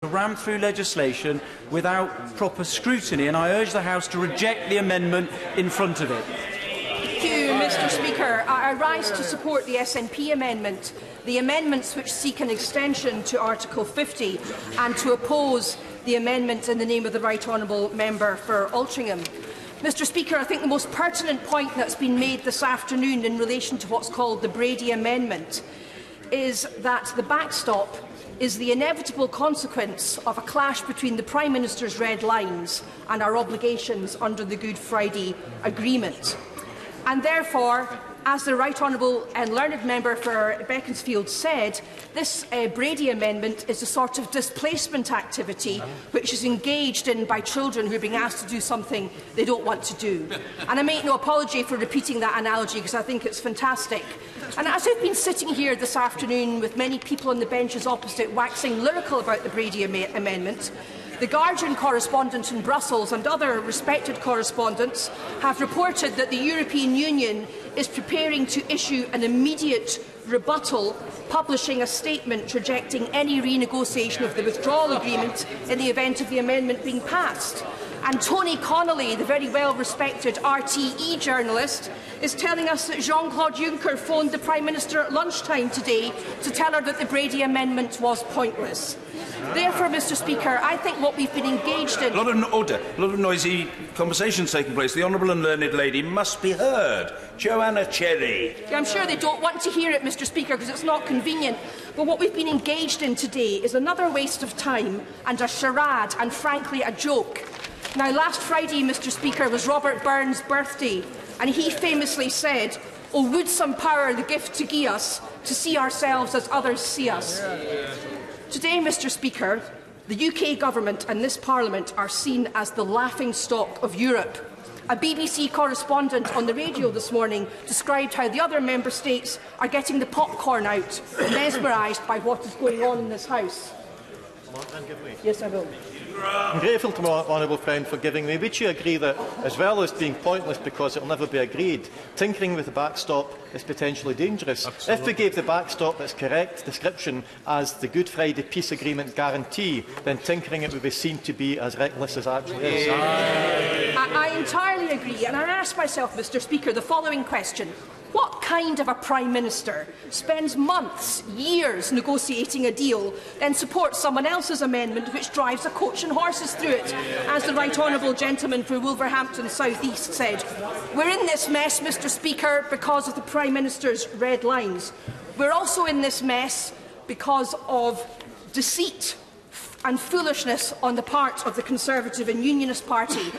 to ram through legislation without proper scrutiny, and I urge the House to reject the amendment in front of it. Thank you, Mr. Speaker. I rise to support the SNP amendment, the amendments which seek an extension to Article 50, and to oppose the amendment in the name of the Right Honourable Member for Altrincham. Mr. Speaker, I think the most pertinent point that's been made this afternoon in relation to what's called the Brady Amendment is that the backstop is the inevitable consequence of a clash between the Prime Minister's red lines and our obligations under the Good Friday Agreement. And therefore, as the Right Honourable and Learned Member for Beaconsfield said, this Brady Amendment is a sort of displacement activity which is engaged in by children who are being asked to do something they don't want to do. And I make no apology for repeating that analogy because I think it's fantastic. And as I've been sitting here this afternoon with many people on the benches opposite waxing lyrical about the Brady Amendment, the Guardian correspondent in Brussels and other respected correspondents have reported that the European Union is preparing to issue an immediate rebuttal, publishing a statement rejecting any renegotiation of the withdrawal agreement in the event of the amendment being passed. And Tony Connolly, the very well-respected RTE journalist, is telling us that Jean-Claude Juncker phoned the Prime Minister at lunchtime today to tell her that the Brady Amendment was pointless. Therefore, Mr. Speaker, I think what we've been engaged in... A lot of noisy conversations taking place. The Honourable and Learned Lady must be heard. Joanna Cherry. I'm sure they don't want to hear it, Mr. Speaker, because it's not convenient. But what we've been engaged in today is another waste of time and a charade and, frankly, a joke. Now, last Friday, Mr. Speaker, was Robert Burns' birthday, and he famously said, "Oh, would some power the gift to gie us, to see ourselves as others see us." Today, Mr. Speaker, the UK Government and this Parliament are seen as the laughingstock of Europe. A BBC correspondent on the radio this morning described how the other Member States are getting the popcorn out, mesmerised by what is going on in this House. Yes, I will. I'm grateful to my honourable friend for giving me. Would you agree that, as well as being pointless because it will never be agreed, tinkering with the backstop is potentially dangerous? Absolutely. If we gave the backstop its correct description as the Good Friday Peace Agreement guarantee, then tinkering it would be seen to be as reckless as it actually is. I entirely agree, and I ask myself, Mr. Speaker, the following question. What kind of a Prime Minister spends months, years negotiating a deal, then supports someone else's amendment which drives a coach and horses through it? As the Right Honourable gentleman for Wolverhampton South East said, we're in this mess, Mr. Speaker, because of the Prime Minister's red lines. We're also in this mess because of deceit and foolishness on the part of the Conservative and Unionist Party.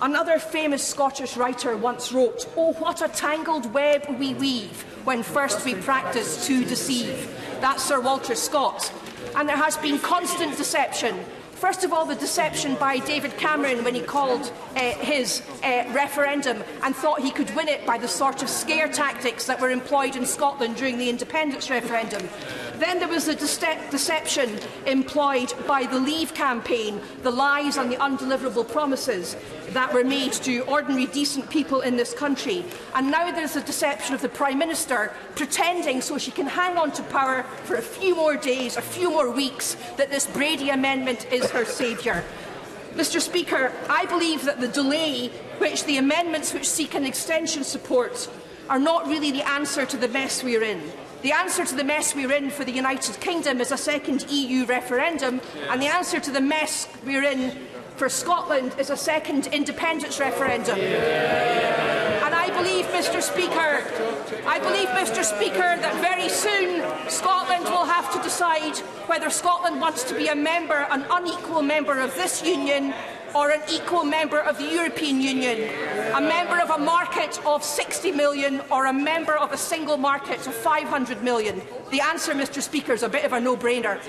Another famous Scottish writer once wrote, "Oh, what a tangled web we weave when first we practise to deceive." That's Sir Walter Scott. And there has been constant deception. First of all, the deception by David Cameron when he called his referendum and thought he could win it by the sort of scare tactics that were employed in Scotland during the independence referendum. Then there was the deception employed by the Leave campaign, the lies and the undeliverable promises that were made to ordinary, decent people in this country. And now there's the deception of the Prime Minister pretending so she can hang on to power for a few more days, a few more weeks, that this Brady Amendment is her saviour. Mr. Speaker, I believe that the delay which the amendments which seek an extension support are not really the answer to the mess we are in. The answer to the mess we are in for the United Kingdom is a second EU referendum, and the answer to the mess we are in for Scotland is a second independence referendum. And I believe, Mr. Speaker, that very soon Scotland will have to decide whether Scotland wants to be a member, an unequal member of this Union, or an equal member of the European Union, a member of a market of 60 million or a member of a single market of 500 million. The answer, Mr. Speaker, is a bit of a no-brainer.